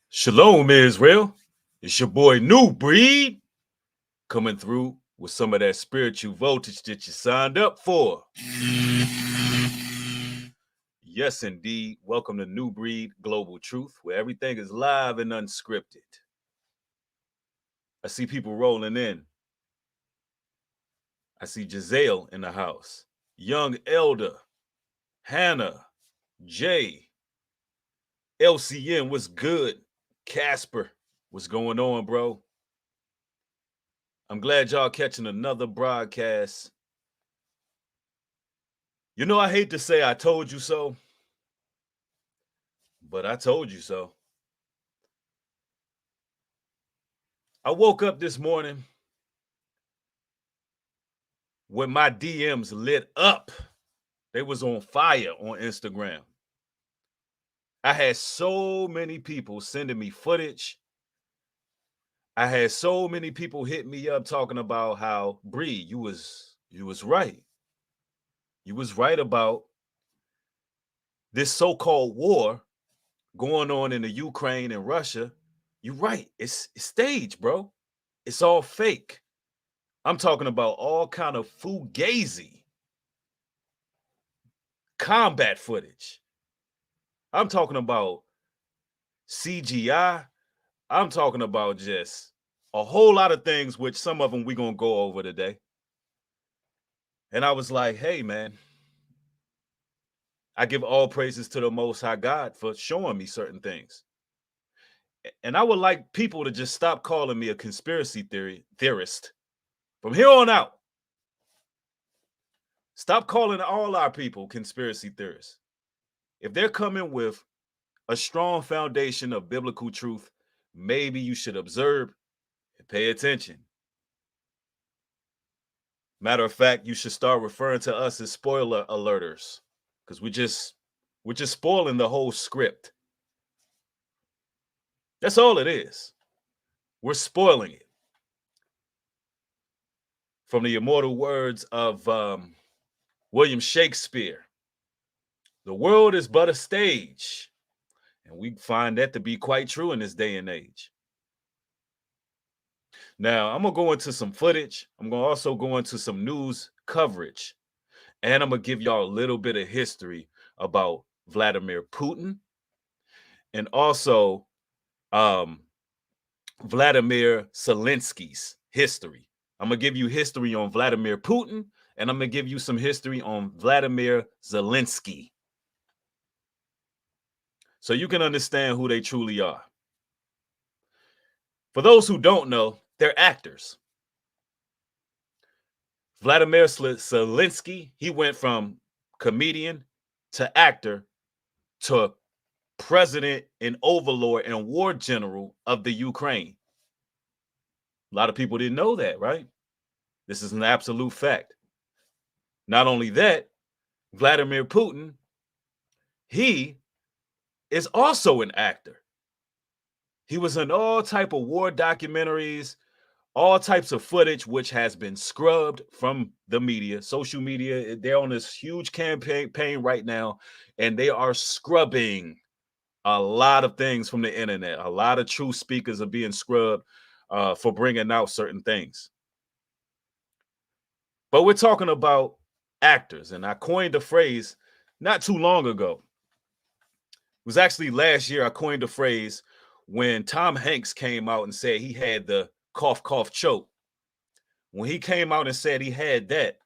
Shalom, Israel. It's your boy New Breed coming through with some of that spiritual voltage that you signed up for. Yes, indeed. Welcome to New Breed Global Truth, where everything is live and unscripted. I see people rolling in. I see Giselle in the house. Young Elder, Hannah, Jay, LCN, what's good? Casper, what's going on, bro? I'm glad y'all catching another broadcast. You know, I hate to say I told you so, but I told you so. I woke up this morning with my DMs lit up. They was on fire on Instagram. I had so many people sending me footage. I had so many people hit me up talking about how, Bree, you was right. You was right about this so-called war going on in the Ukraine and Russia. You're right. It's staged, bro. It's all fake. I'm talking about all kind of fugazi combat footage. I'm talking about CGI. I'm talking about just a whole lot of things, which some of them we're going to go over today. And I was like, hey, man, I give all praises to the Most High God for showing me certain things. And I would like people to just stop calling me a conspiracy theorist from here on out. Stop calling all our people conspiracy theorists. If they're coming with a strong foundation of biblical truth, maybe you should observe and pay attention. Matter of fact, you should start referring to us as spoiler alerters, because we're just spoiling the whole script. That's all it is. We're spoiling it. From the immortal words of William Shakespeare, the world is but a stage. And we find that to be quite true in this day and age. Now, I'm going to go into some footage. I'm going to also go into some news coverage. And I'm going to give y'all a little bit of history about Vladimir Putin and also Vladimir Zelensky's history. I'm going to give you history on Vladimir Putin, and I'm going to give you some history on Vladimir Zelensky, so you can understand who they truly are. For those who don't know, they're actors. Vladimir Zelensky, he went from comedian to actor to president and overlord and war general of the Ukraine. A lot of people didn't know that, right? This is an absolute fact. Not only that, Vladimir Putin, he is also an actor. He was in all type of war documentaries, all types of footage, which has been scrubbed from the media, social media. They're on this huge campaign right now, and they are scrubbing a lot of things from the internet. A lot of true speakers are being scrubbed for bringing out certain things. But we're talking about actors, and I coined the phrase not too long ago. It was actually last year I coined the phrase when Tom Hanks came out and said he had the cough, cough, choke. When he came out and said he had that,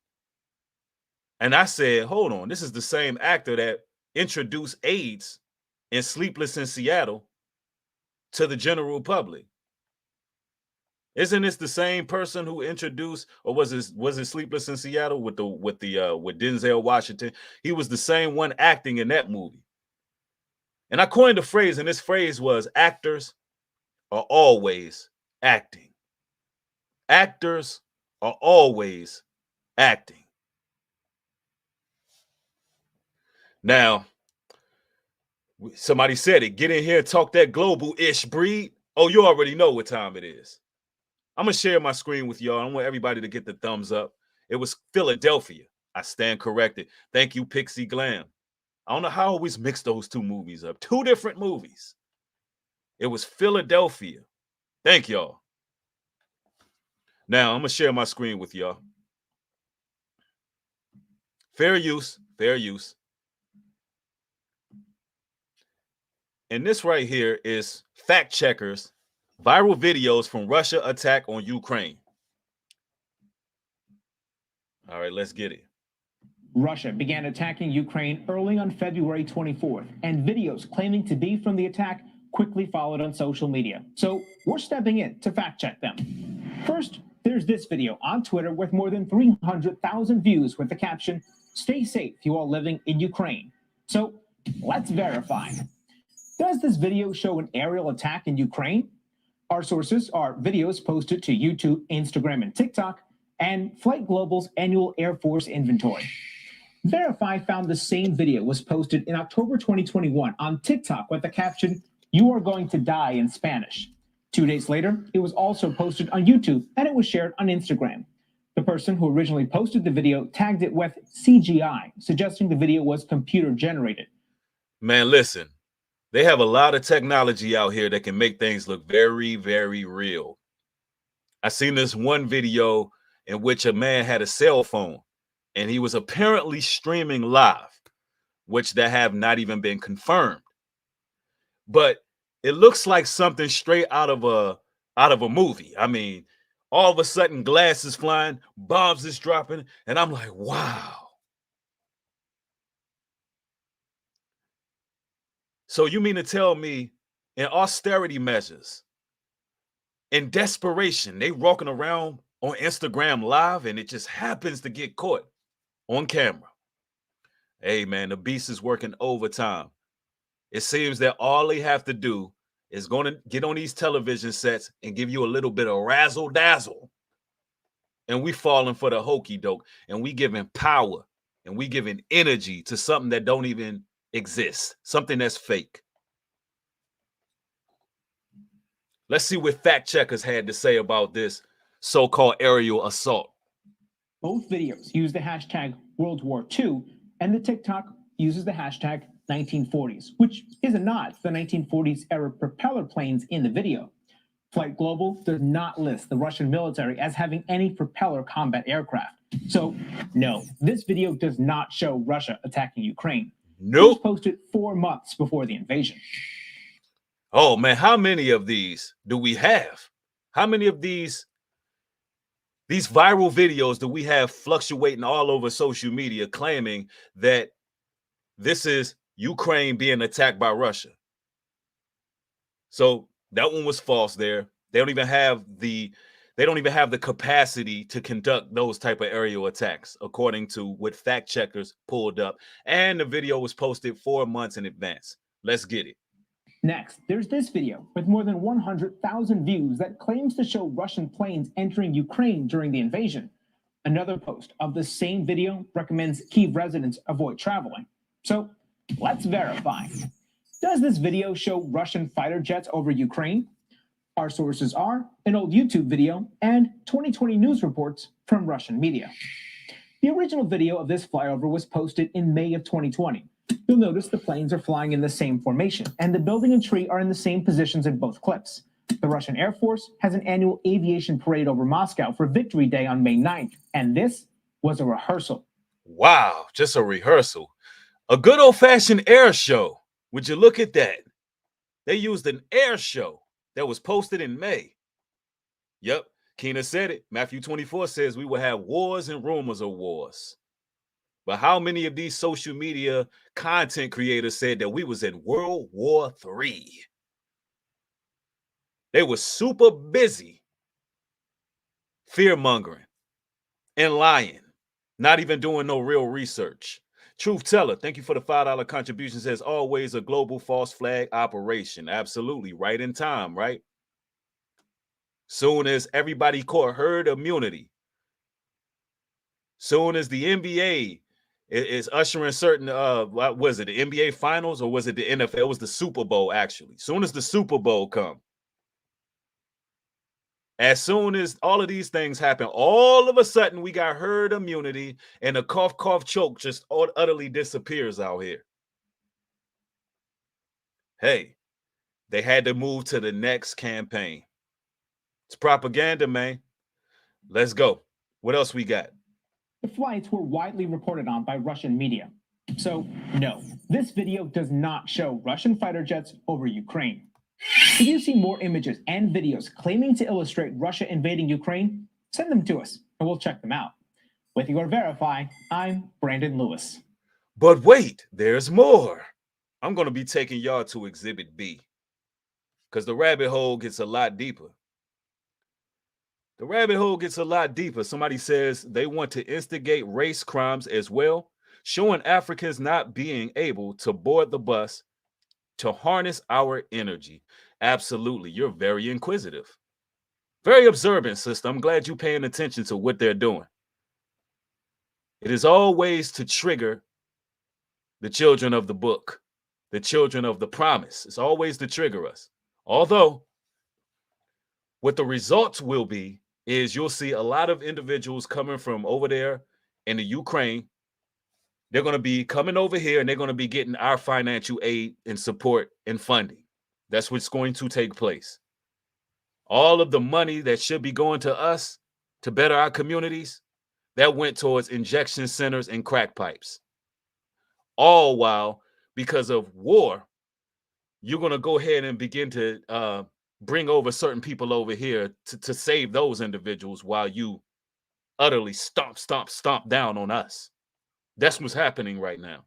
and I said, hold on, this is the same actor that introduced AIDS in Sleepless in Seattle to the general public. Isn't this the same person who introduced, or was it Sleepless in Seattle with Denzel Washington? He was the same one acting in that movie. And I coined a phrase, and this phrase was, actors are always acting. Actors are always acting. Now, somebody said it. Get in here and talk that global-ish breed. Oh, you already know what time it is. I'm going to share my screen with y'all. I want everybody to get the thumbs up. It was Philadelphia. I stand corrected. Thank you, Pixie Glam. I don't know how I always mix those two movies up. Two different movies. It was Philadelphia. Thank y'all. Now, I'm going to share my screen with y'all. Fair use, fair use. And this right here is fact checkers, viral videos from Russia attack on Ukraine. All right, let's get it. Russia began attacking Ukraine early on February 24th, and videos claiming to be from the attack quickly followed on social media. So we're stepping in to fact check them. First, there's this video on Twitter with more than 300,000 views with the caption, "Stay safe, you all living in Ukraine." So let's verify. Does this video show an aerial attack in Ukraine? Our sources are videos posted to YouTube, Instagram, and TikTok, and Flight Global's annual Air Force inventory. Verify found the same video was posted in October 2021 on TikTok with the caption, "You are going to die" in Spanish. 2 days later, it was also posted on YouTube, and it was shared on Instagram. The person who originally posted the video tagged it with CGI, suggesting the video was computer generated. Man, listen, they have a lot of technology out here that can make things look very, very real. I seen this one video in which a man had a cell phone and he was apparently streaming live, which that have not even been confirmed. But it looks like something straight out of a movie. I mean, all of a sudden glass is flying, bombs is dropping, and I'm like, wow. So you mean to tell me in austerity measures, in desperation, they walking around on Instagram live and it just happens to get caught on camera? Hey man, the beast is working overtime. It seems that all they have to do is going to get on these television sets and give you a little bit of razzle dazzle. And we falling for the hokey doke, and we giving power and we giving energy to something that don't even exist, something that's fake. Let's see what fact checkers had to say about this so-called aerial assault. Both videos use the hashtag World War II, and the TikTok uses the hashtag 1940s, which is a nod to the 1940s era propeller planes in the video. Flight Global does not list the Russian military as having any propeller combat aircraft. So, no, this video does not show Russia attacking Ukraine. Nope. It was posted 4 months before the invasion. Oh man, how many of these do we have? How many of these viral videos do we have fluctuating all over social media claiming that this is Ukraine being attacked by Russia? So that one was false there. They don't even have the capacity to conduct those type of aerial attacks, according to what fact checkers pulled up. And the video was posted 4 months in advance. Let's get it. Next, there's this video with more than 100,000 views that claims to show Russian planes entering Ukraine during the invasion. Another post of the same video recommends Kyiv residents avoid traveling. So let's verify. Does this video show Russian fighter jets over Ukraine? Our sources are an old YouTube video and 2020 news reports from Russian media. The original video of this flyover was posted in May of 2020. You'll notice the planes are flying in the same formation, and the building and tree are in the same positions in both clips. The Russian Air Force has an annual aviation parade over Moscow for Victory Day on May 9th, and this was a rehearsal. Wow, just a rehearsal. A good old-fashioned air show. Would you look at that? They used an air show that was posted in May. Yep, Keena said it. Matthew 24 says we will have wars and rumors of wars. But how many of these social media content creators said that we was in World War III? They were super busy fear-mongering and lying, not even doing no real research. Truth Teller, thank you for the $5 contribution. Says always a global false flag operation. Absolutely, right in time, right? Soon as everybody caught herd immunity, soon as the NBA is ushering certain, what was it, the NBA finals or was it the NFL? It was the Super Bowl, actually. Soon as the Super Bowl come, as soon as all of these things happen, all of a sudden we got herd immunity and the cough, cough, choke just utterly disappears out here. Hey, they had to move to the next campaign. It's propaganda, man. Let's go. What else we got? The flights were widely reported on by Russian media. So, no, this video does not show Russian fighter jets over Ukraine. If you see more images and videos claiming to illustrate Russia invading Ukraine, send them to us and we'll check them out. With your Verify, I'm Brandon Lewis. But wait, there's more. I'm going to be taking y'all to Exhibit B because the rabbit hole gets a lot deeper. The rabbit hole gets a lot deeper. Somebody says they want to instigate race crimes as well, showing Africans not being able to board the bus to harness our energy. Absolutely. You're very inquisitive. Very observant, sister. I'm glad you're paying attention to what they're doing. It is always to trigger the children of the book, the children of the promise. It's always to trigger us. Although, what the results will be is you'll see a lot of individuals coming from over there in the Ukraine. They're going to be coming over here and they're going to be getting our financial aid and support and funding. That's what's going to take place. All of the money that should be going to us to better our communities, that went towards injection centers and crack pipes. All while, because of war, you're going to go ahead and begin to bring over certain people over here to save those individuals while you utterly stomp down on us. That's what's happening right now.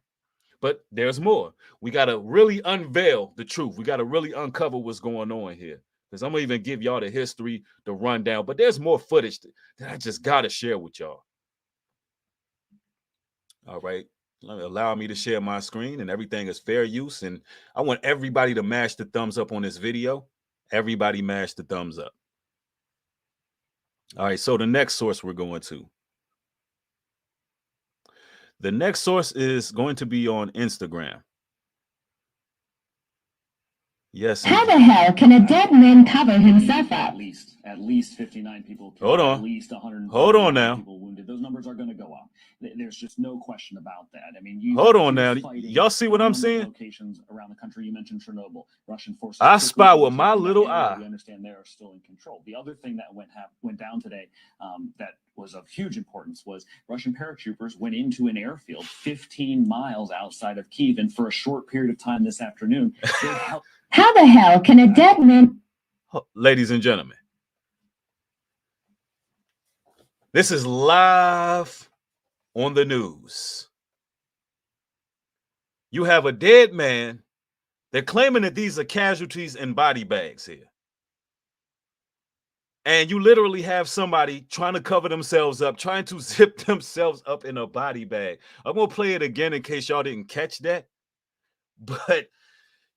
But there's more. We got to really unveil the truth. We got to really uncover what's going on here. Because I'm going to even give y'all the history, the rundown. But there's more footage that I just got to share with y'all. All right. Allow me to share my screen, and everything is fair use. And I want everybody to mash the thumbs up on this video. Everybody mash the thumbs up. All right. So the next source we're going to. The next source is going to be on Instagram. Yes. How the hell can a dead man cover himself up? At least 59 people killed. Hold on. At least 100. Hold on now. People wounded. Those numbers are going to go up. There's just no question about that. I mean, hold on now. Y'all see what I'm saying? Locations around the country. You mentioned Chernobyl. Russian forces. I spy with my little eye. We understand they are still in control. The other thing that went down today that was of huge importance was Russian paratroopers went into an airfield 15 miles outside of Kyiv, and for a short period of time this afternoon, they helped. How the hell can a dead man... Ladies and gentlemen, this is live on the news. You have a dead man. They're claiming that these are casualties in body bags here. And you literally have somebody trying to cover themselves up, trying to zip themselves up in a body bag. I'm going to play it again in case y'all didn't catch that. But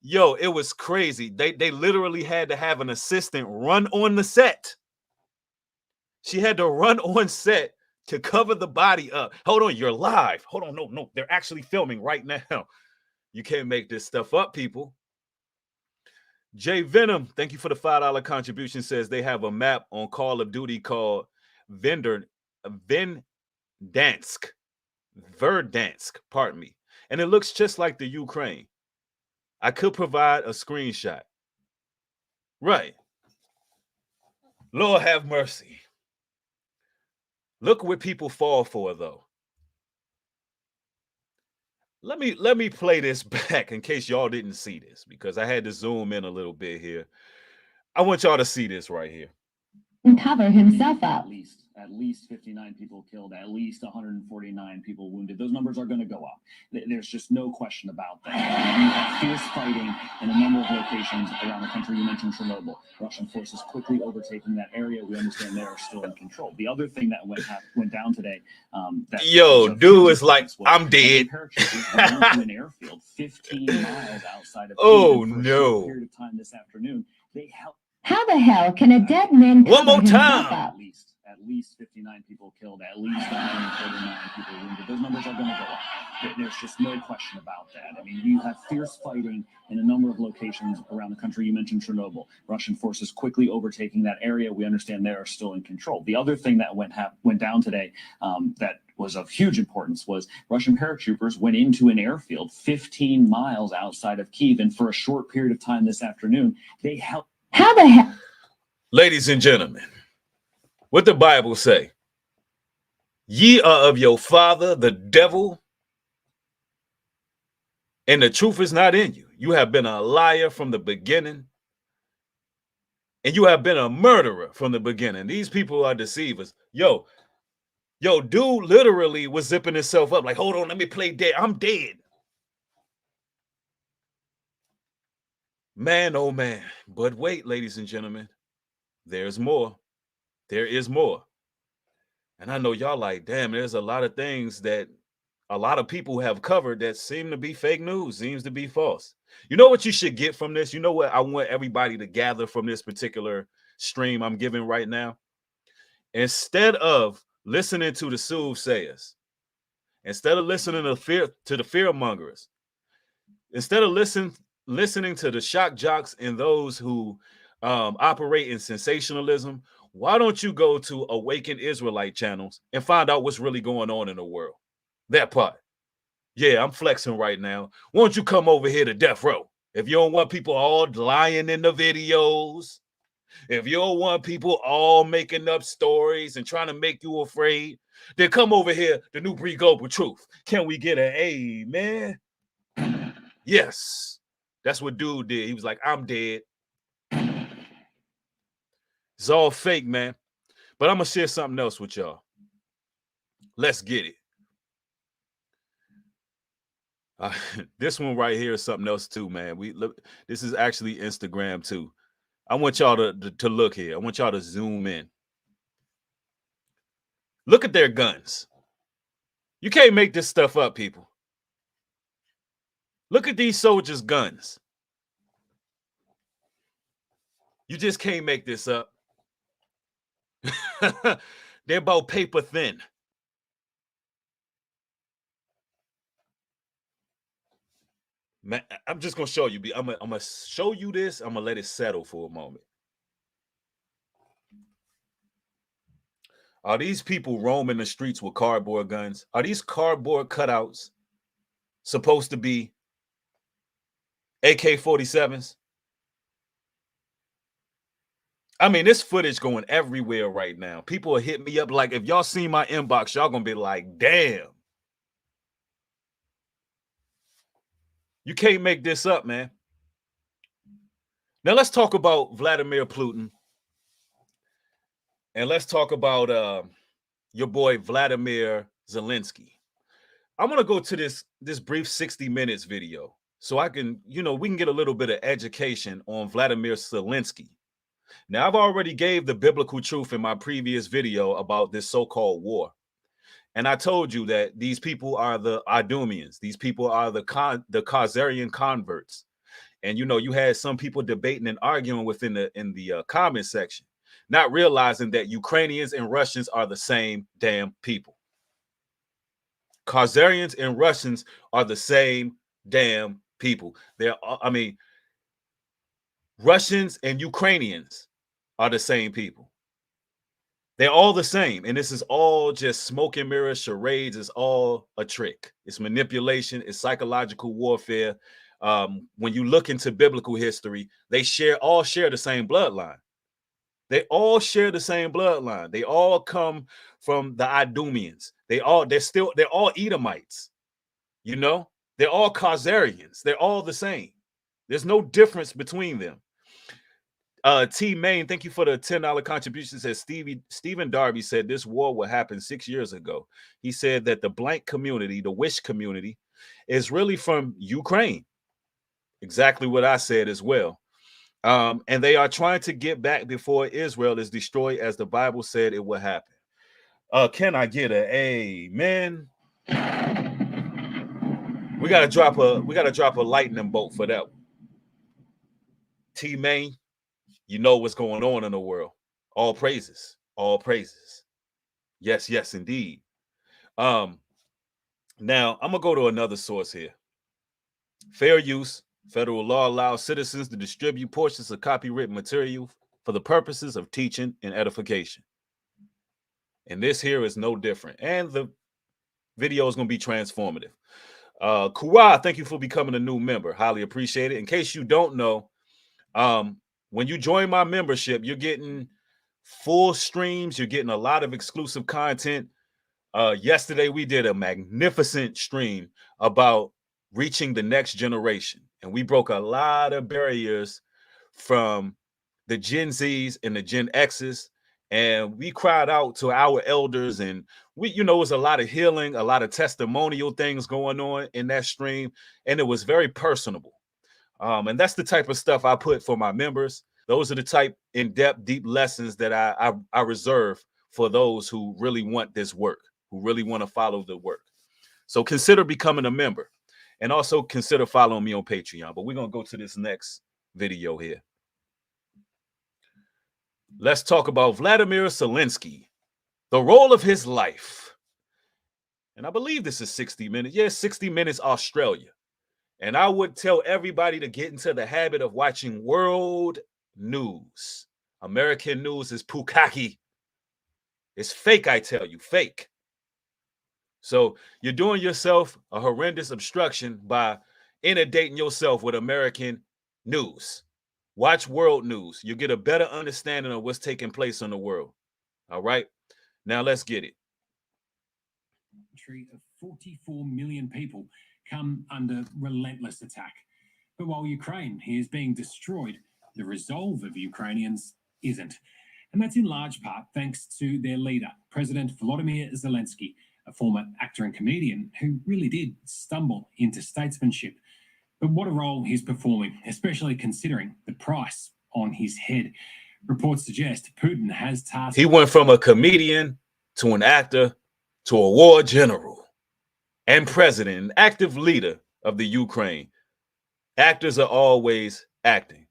yo, it was crazy. They literally had to have an assistant run on the set. She had to run on set to cover the body up. Hold on, you're live. Hold on, no, they're actually filming right now. You can't make this stuff up, people. Jay Venom, thank you for the $5 contribution, says they have a map on Call of Duty called Verdansk, pardon me. And it looks just like the Ukraine. I could provide a screenshot. Right. Lord have mercy. Look what people fall for, though. Let me play this back in case y'all didn't see this, because I had to zoom in a little bit here. I want y'all to see this right here. Cover himself up. At least 59 people killed, at least 149 people wounded. Those numbers are going to go up. There's just no question about that. You have fierce fighting in a number of locations around the country. You mentioned Chernobyl. Russian forces quickly overtaking that area. We understand they are still in control. The other thing that went down today. Dude is like, I'm dead. Paratroopers went into an airfield 15 miles outside of. Oh for a no! short period of time this afternoon, they helped. How the hell can a dead man cover one more himself time? up? At least 59 people killed, at least 149 people wounded. Those numbers are going to go up. There's just no question about that. I mean, you have fierce fighting in a number of locations around the country. You mentioned Chernobyl. Russian forces quickly overtaking that area. We understand they are still in control. The other thing that went down today that was of huge importance was Russian paratroopers went into an airfield 15 miles outside of Kyiv, and for a short period of time this afternoon, they held. How the hell? Ladies and gentlemen, what the Bible say? Ye are of your father, the devil, and the truth is not in you. You have been a liar from the beginning, and you have been a murderer from the beginning. These people are deceivers. Yo, dude literally was zipping himself up like, hold on, let me play dead. I'm dead. Man, oh man. But wait, ladies and gentlemen, there's more. There is more. And I know y'all like, damn, there's a lot of things that a lot of people have covered that seem to be fake news, seems to be false. You know what you should get from this? You know what I want everybody to gather from this particular stream I'm giving right now? Instead of listening to the soothsayers, instead of listening to the fear mongers, instead of listening to the shock jocks and those who operate in sensationalism, why don't you go to Awakened Israelite channels and find out what's really going on in the world? That part. Yeah, I'm flexing right now. Why don't you come over here to Death Row? If you don't want people all lying in the videos, if you don't want people all making up stories and trying to make you afraid, then come over here to New Breed Global Truth. Can we get an amen? Yes. That's what dude did. He was like, I'm dead. It's all fake, man. But I'm going to share something else with y'all. Let's get it. This one right here is something else too, man. This is actually Instagram too. I want y'all to look here. I want y'all to zoom in. Look at their guns. You can't make this stuff up, people. Look at these soldiers' guns. You just can't make this up. They're about paper thin. Man, I'm just going to show you. I'm going to show you this. I'm going to let it settle for a moment. Are these people roaming the streets with cardboard guns? Are these cardboard cutouts supposed to be AK-47s? I mean, this footage going everywhere right now. People are hitting me up like, if y'all see my inbox, y'all going to be like, damn. You can't make this up, man. Now let's talk about Vladimir Putin. And let's talk about your boy Vladimir Zelensky. I'm going to go to this brief 60 minutes video so I can, we can get a little bit of education on Vladimir Zelensky. Now, I've already gave the biblical truth in my previous video about this so-called war. And I told you that these people are the Idumeans. These people are the Khazarian converts. And, you had some people debating and arguing within the comment section, not realizing that Ukrainians and Russians are the same damn people. Khazarians and Russians are the same damn people. Russians and Ukrainians are the same people. They're all the same. And this is all just smoke and mirrors, charades. It's all a trick. It's manipulation. It's psychological warfare. When you look into biblical history, they all share the same bloodline. They all share the same bloodline. They all come from the Idumeans. They're all Edomites. They're all Khazarians. They're all the same. There's no difference between them. T Main, thank you for the $10 contribution. Says Stephen Darby said this war will happen 6 years ago. He said that the blank community, the wish community, is really from Ukraine. Exactly what I said as well. And they are trying to get back before Israel is destroyed, as the Bible said it will happen. Can I get an amen? We gotta drop a lightning bolt for that one. T Main, you know what's going on in the world. All praises. All praises. Yes, yes, indeed. Now I'm gonna go to another source here. Fair use. Federal law allows citizens to distribute portions of copyrighted material for the purposes of teaching and edification. And this here is no different. And the video is going to be transformative. Kura, thank you for becoming a new member. Highly appreciate it. In case you don't know, when you join my membership, you're getting full streams. You're getting a lot of exclusive content. Yesterday, we did a magnificent stream about reaching the next generation. And we broke a lot of barriers from the Gen Zs and the Gen Xs. And we cried out to our elders, and it was a lot of healing, a lot of testimonial things going on in that stream. And it was very personable. And that's the type of stuff I put for my members. Those are the type in-depth, deep lessons that I reserve for those who really want this work, who really want to follow the work. So consider becoming a member, and also consider following me on Patreon. But we're going to go to this next video here. Let's talk about Vladimir Zelensky, the role of his life. And I believe this is 60 minutes. Yeah, 60 Minutes Australia. And I would tell everybody to get into the habit of watching world news. American news is pukaki. It's fake, I tell you, fake. So you're doing yourself a horrendous obstruction by inundating yourself with American news. Watch world news. You'll get a better understanding of what's taking place in the world. All right? Now let's get it. Of 44 million people come under relentless attack. But while Ukraine is being destroyed, the resolve of Ukrainians isn't. And that's in large part thanks to their leader, President Volodymyr Zelensky, a former actor and comedian who really did stumble into statesmanship. But what a role he's performing, especially considering the price on his head. Reports suggest Putin has tasked... He went from a comedian to an actor to a war general and president, an active leader of the Ukraine. Actors are always acting.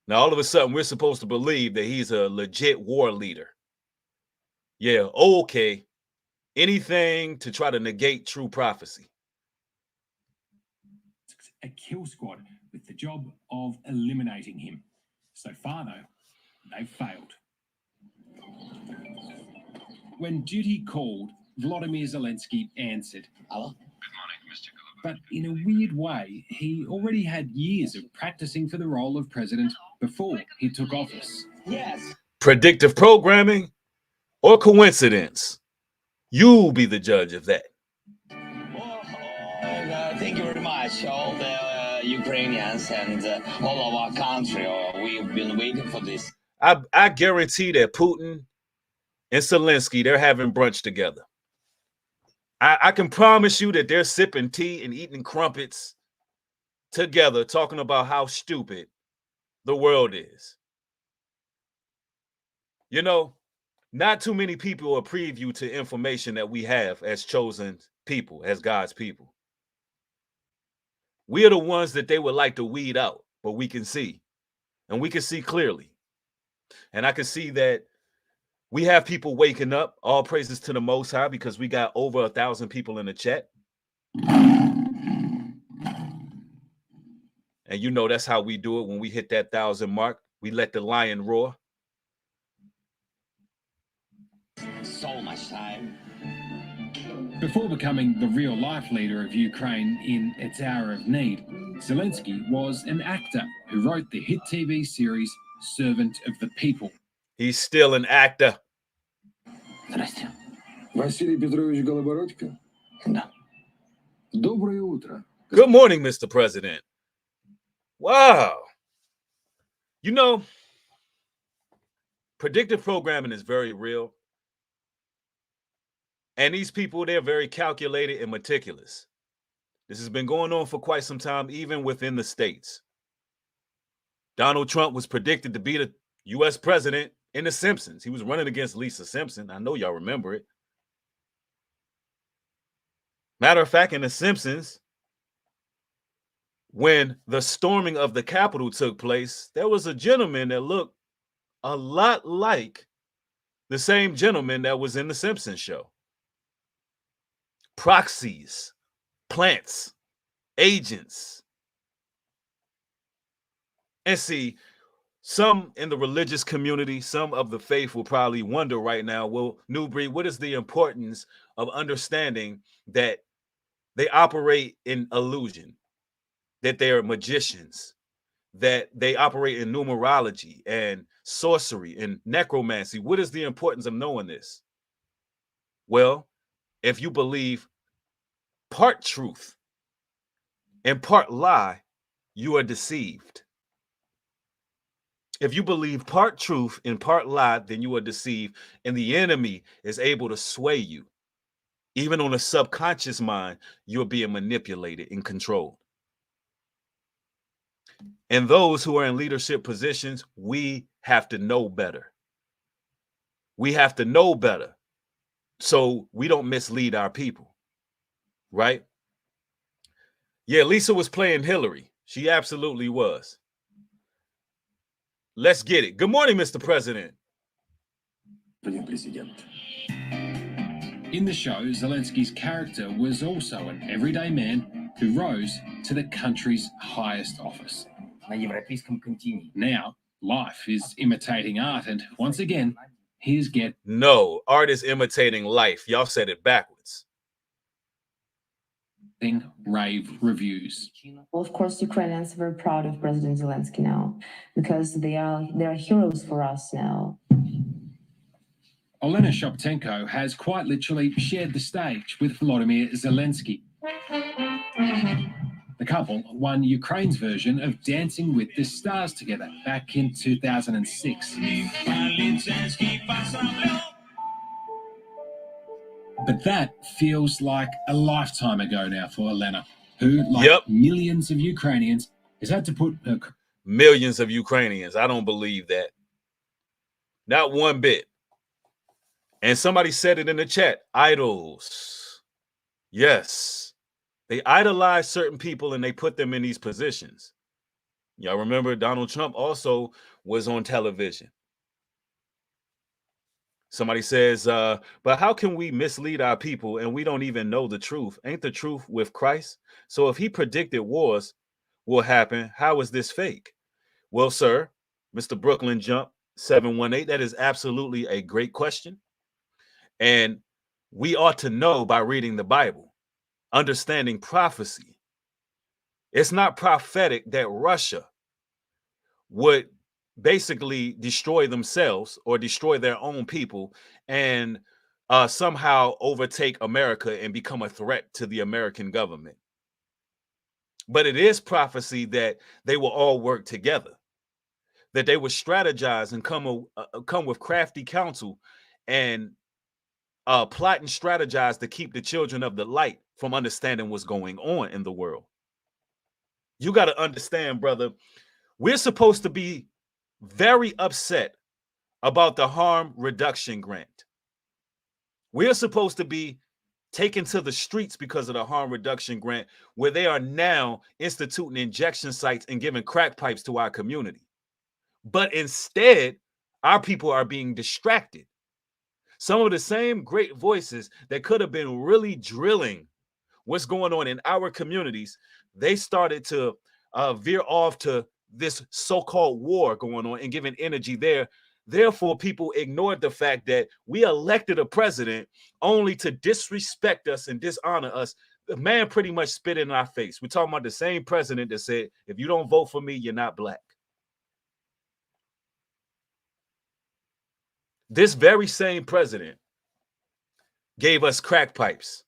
Now, all of a sudden, we're supposed to believe that he's a legit war leader. Yeah, okay. Anything to try to negate true prophecy. A kill squad with the job of eliminating him. So far, though, they've failed. When duty called, Volodymyr Zelensky answered. Hello? Good morning, Mr. Golubovic. But in a weird way, he already had years of practicing for the role of president before he took office. Yes. Predictive programming or coincidence? You'll be the judge of that. Thank you very much, all the Ukrainians and all of our country. We've been waiting for this. I guarantee that Putin and Zelensky, they're having brunch together. I can promise you that they're sipping tea and eating crumpets together, talking about how stupid the world is. You know, not too many people are preview to information that we have as chosen people, as God's people. We are the ones that they would like to weed out, but we can see. And we can see clearly. And I can see that we have people waking up. All praises to the Most High, because we got over 1,000 people in the chat. And you know that's how we do it when we hit that 1,000 mark. We let the lion roar. So much time. Before becoming the real-life leader of Ukraine in its hour of need, Zelensky was an actor who wrote the hit TV series Servant of the People. He's still an actor. Здрасте. Василий Петрович Голобородько? Да. Доброе утро. Good morning, Mr. President. Wow. You know, predictive programming is very real. And these people, they're very calculated and meticulous. This has been going on for quite some time, even within the states. Donald Trump was predicted to be the U.S. president in The Simpsons. He was running against Lisa Simpson. I know y'all remember it. Matter of fact, in The Simpsons, when the storming of the Capitol took place, there was a gentleman that looked a lot like the same gentleman that was in The Simpsons show. Proxies, plants, agents. And see, some in the religious community, some of the faith will probably wonder right now, well, New Breed, what is the importance of understanding that they operate in illusion, that they're magicians, that they operate in numerology and sorcery and necromancy. What is the importance of knowing this? Well, if you believe part truth and part lie, you are deceived. If you believe part truth and part lie, then you are deceived, and the enemy is able to sway you. Even on a subconscious mind, you're being manipulated and controlled. And those who are in leadership positions, we have to know better. We have to know better so we don't mislead our people, right? Yeah, Lisa was playing Hillary. She absolutely was. Let's get it. Good morning, Mr. President. In the show, Zelensky's character was also an everyday man who rose to the country's highest office. Now, life is imitating art, and once again, here's No, art is imitating life. Y'all said it backwards. Rave reviews. Well, of course, Ukrainians are very proud of President Zelensky now because they are heroes for us now. Olena Shoptenko has quite literally shared the stage with Volodymyr Zelensky. The couple won Ukraine's version of Dancing with the Stars together back in 2006. But that feels like a lifetime ago now for Olena, who, like millions of Ukrainians, has had to put her... Millions of Ukrainians. I don't believe that. Not one bit. And somebody said it in the chat. Idols. Yes. They idolize certain people and they put them in these positions. Y'all remember Donald Trump also was on television. Somebody says, but how can we mislead our people and we don't even know the truth? Ain't the truth with Christ? So if he predicted wars will happen, how is this fake? Well, sir, Mr. Brooklyn Jump 718, that is absolutely a great question. And we ought to know by reading the Bible, understanding prophecy. It's not prophetic that Russia would basically destroy themselves or destroy their own people and somehow overtake America and become a threat to the American government. But it is prophecy that they will all work together, that they would strategize and come with crafty counsel and plot and strategize to keep the children of the light from understanding what's going on in the world. You got to understand, brother, we're supposed to be very upset about the harm reduction grant. We're supposed to be taken to the streets because of the harm reduction grant, where they are now instituting injection sites and giving crack pipes to our community. But instead, our people are being distracted. Some of the same great voices that could have been really drilling what's going on in our communities, they started to veer off to this so-called war going on and giving energy there. Therefore, people ignored the fact that we elected a president only to disrespect us and dishonor us. The man pretty much spit in our face. We're talking about the same president that said, if you don't vote for me, you're not black. This very same president gave us crack pipes.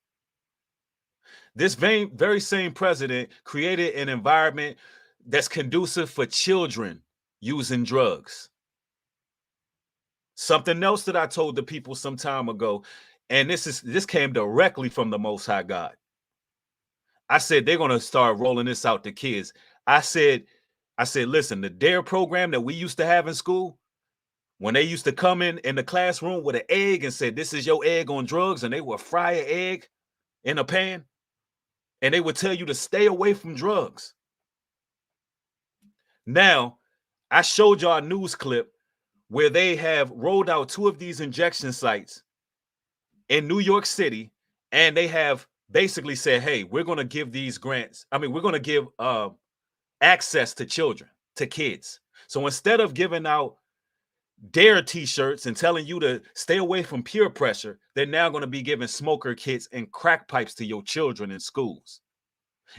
This very same president created an environment that's conducive for children using drugs. Something else that I told the people some time ago, and this came directly from the Most High God. I said they're going to start rolling this out to kids. I said, listen, the DARE program that we used to have in school, when they used to come in the classroom with an egg and said, this is your egg on drugs, and they would fry an egg in a pan, and they would tell you to stay away from drugs. Now, I showed y'all a news clip where they have rolled out 2 of these injection sites in New York City, and they have basically said, hey, we're going to give these grants. I mean, we're going to give access to children, to kids. So instead of giving out dare t-shirts and telling you to stay away from peer pressure, they're now going to be giving smoker kits and crack pipes to your children in schools.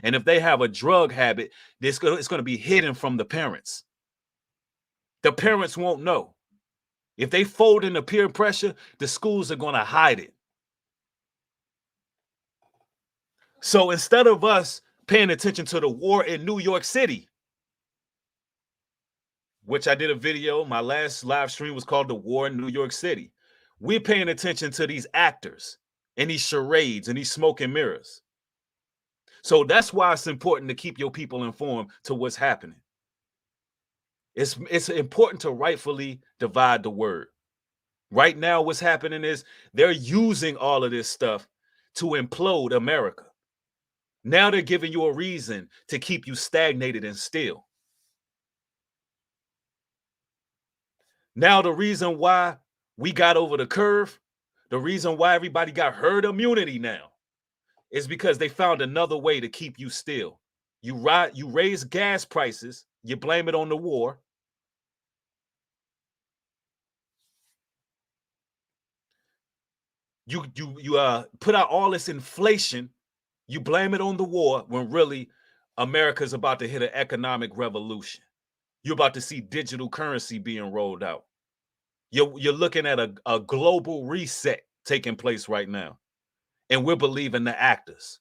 And if they have a drug habit, it's going to be hidden from the parents. The parents won't know. If they fold into peer pressure, the schools are going to hide it. So instead of us paying attention to the war in New York City, which I did a video, my last live stream was called The War in New York City. We're paying attention to these actors and these charades and these smoke and mirrors. So that's why it's important to keep your people informed to what's happening. It's important to rightfully divide the word. Right now, what's happening is they're using all of this stuff to implode America. Now they're giving you a reason to keep you stagnated and still. Now the reason why we got over the curve, the reason why everybody got herd immunity now, is because they found another way to keep you still. You raise gas prices, you blame it on the war. You put out all this inflation, you blame it on the war, when really America's about to hit an economic revolution. You're about to see digital currency being rolled out. You're looking at a global reset taking place right now. And we're believing the actors.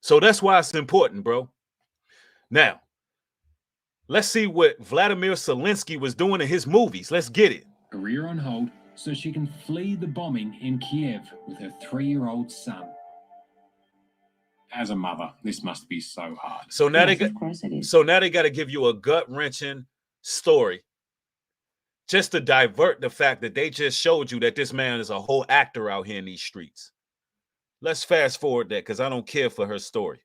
So that's why it's important, bro. Now, let's see what Vladimir Zelensky was doing in his movies. Let's get it. Career on hold so she can flee the bombing in Kiev with her 3-year-old son. As a mother, this must be so hard. So now Yes, of course it is. So now they got to give you a gut-wrenching story just to divert the fact that they just showed you that this man is a whole actor out here in these streets. Let's fast forward that because I don't care for her story.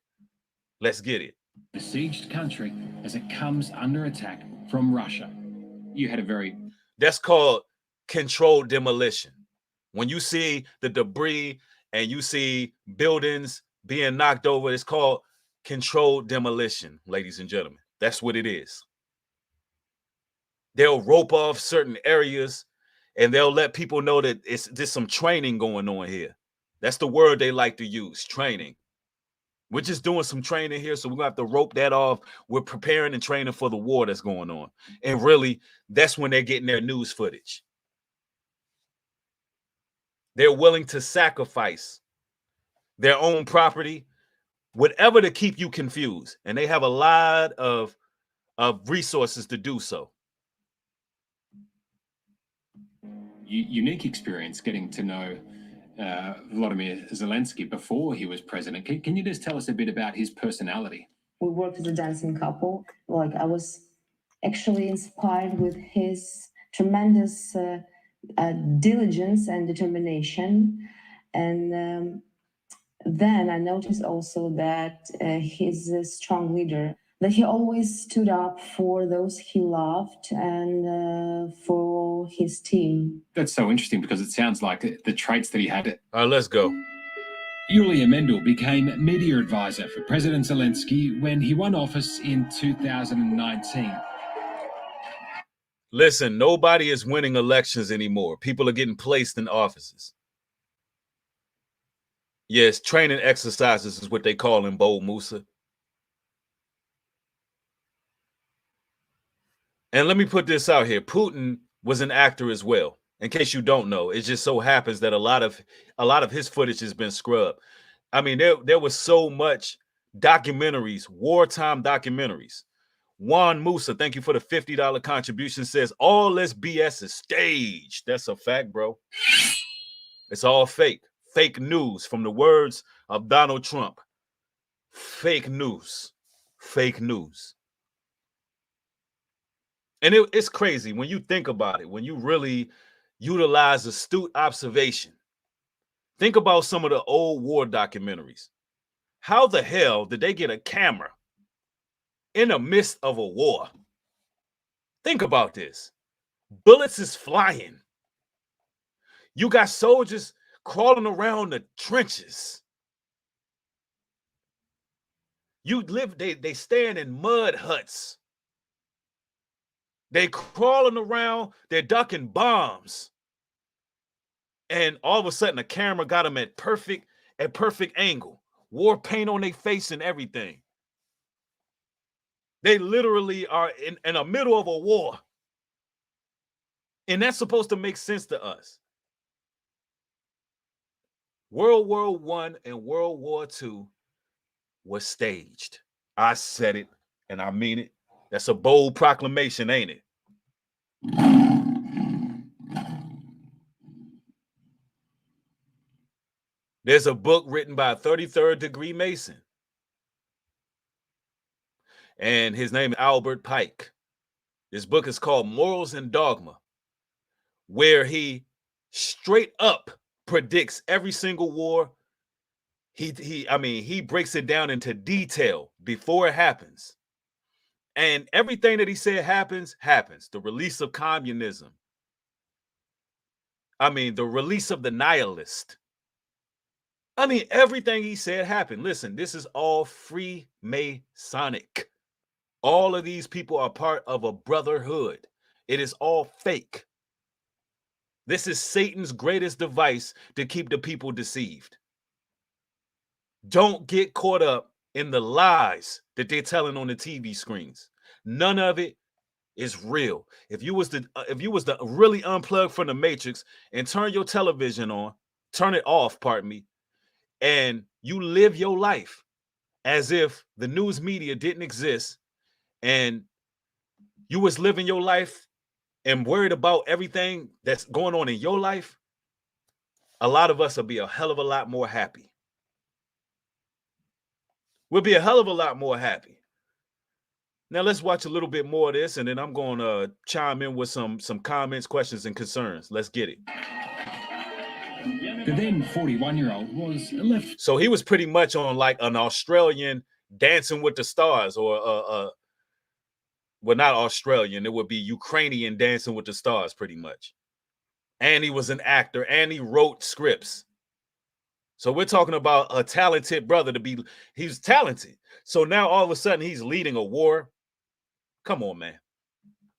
Let's get it. Besieged country as it comes under attack from Russia. You had a very... That's called controlled demolition. When you see the debris and you see buildings being knocked over, it's called controlled demolition, ladies and gentlemen. That's what it is. They'll rope off certain areas and they'll let people know that there's some training going on here. That's the word they like to use, training. We're just doing some training here, so we're going to have to rope that off. We're preparing and training for the war that's going on. And really, that's when they're getting their news footage. They're willing to sacrifice their own property, whatever, to keep you confused. And they have a lot of resources to do so. Unique experience getting to know Vladimir Zelensky before he was president. Can you just tell us a bit about his personality? We worked as a dancing couple. Like, I was actually inspired with his tremendous diligence and determination. And then I noticed also that he's a strong leader, that he always stood up for those he loved and for his team. That's so interesting because it sounds like the traits that he had. All right, let's go. Yulia Mendel became media advisor for President Zelensky when he won office in 2019. Listen, nobody is winning elections anymore. People are getting placed in offices. Yes, training exercises is what they call in Bold Musa. And let me put this out here. Putin was an actor as well. In case you don't know, it just so happens that a lot of his footage has been scrubbed. I mean, there was so much documentaries, wartime documentaries. Juan Musa, thank you for the $50 contribution, says all this BS is staged. That's a fact, bro. It's all fake. Fake news, from the words of Donald Trump. Fake news. Fake news. And it's crazy when you think about it, when you really utilize astute observation. Think about some of the old war documentaries. How the hell did they get a camera in the midst of a war? Think about this. Bullets is flying. You got soldiers crawling around the trenches. They stand in mud huts. They crawling around, they're ducking bombs. And all of a sudden, the camera got them at perfect angle. War paint on their face and everything. They literally are in the middle of a war. And that's supposed to make sense to us. World War I and World War II was staged. I said it, and I mean it. That's a bold proclamation, ain't it? There's a book written by a 33rd degree Mason. And his name is Albert Pike. This book is called Morals and Dogma, where he straight up predicts every single war. He breaks it down into detail before it happens. And everything that he said happens. The release of communism. The release of the nihilist. Everything he said happened. Listen, this is all Freemasonic. All of these people are part of a brotherhood. It is all fake. This is Satan's greatest device to keep the people deceived. Don't get caught up in the lies that they're telling on the TV screens. None of it is real. If you was to really unplug from the matrix and turn your television on, turn it off, pardon me, and you live your life as if the news media didn't exist, and you was living your life and worried about everything that's going on in your life, a lot of us will be a hell of a lot more happy. We'll be a hell of a lot more happy. Now let's watch a little bit more of this, and then I'm going to chime in with some comments, questions, and concerns. Let's get it. The then 41-year-old was left. So he was pretty much on like an Australian Dancing with the Stars, or well, not Australian. It would be Ukrainian Dancing with the Stars, pretty much. And he was an actor, and he wrote scripts. So we're talking about a talented brother he's talented. So now all of a sudden he's leading a war. Come on, man.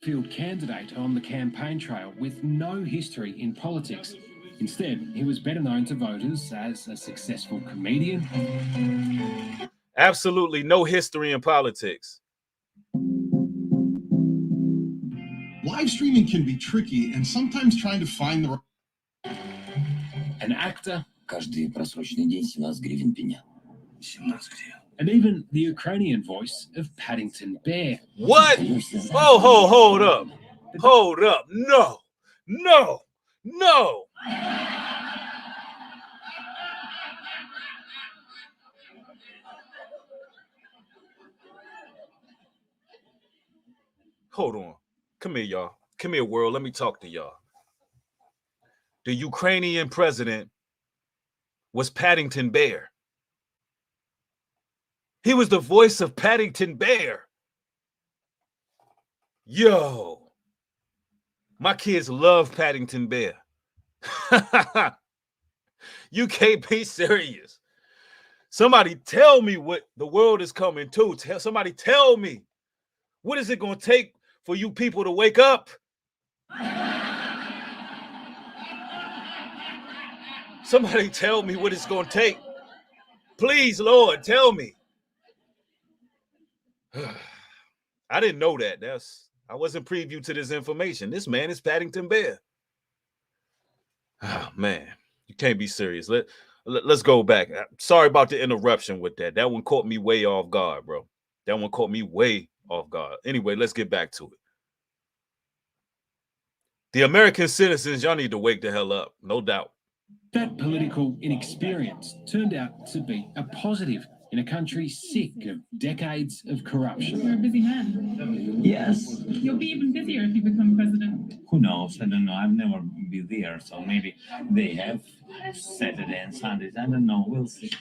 Field candidate on the campaign trail with no history in politics. Instead, he was better known to voters as a successful comedian. Absolutely no history in politics. Live streaming can be tricky, and sometimes trying to find the... An actor. Каждый просроченный день 17 гривен пеня. 17 гривен. And even the Ukrainian voice of Paddington Bear. What? Oh, hold up. Hold up. No. Hold on. Come here, y'all. Come here, world. Let me talk to y'all. The Ukrainian president was Paddington Bear. He was the voice of Paddington Bear. Yo. My kids love Paddington Bear. You can't be serious. Somebody tell me what the world is coming to. Somebody tell me. What is it going to take for you people to wake up? Somebody tell me what it's going to take. Please, Lord, tell me. I didn't know that. I wasn't preview to this information. This man is Paddington Bear. Oh, man, you can't be serious. Let's go back. Sorry about the interruption with that. That one caught me way off guard, bro. That one caught me way off guard. Anyway, let's get back to it. The American citizens, y'all need to wake the hell up, no doubt. That political inexperience turned out to be a positive in a country sick of decades of corruption. You're a busy man. Yes. You'll be even busier if you become president. Who knows? I don't know. I've never been there, so maybe they have Saturday and Sundays. I don't know. We'll see.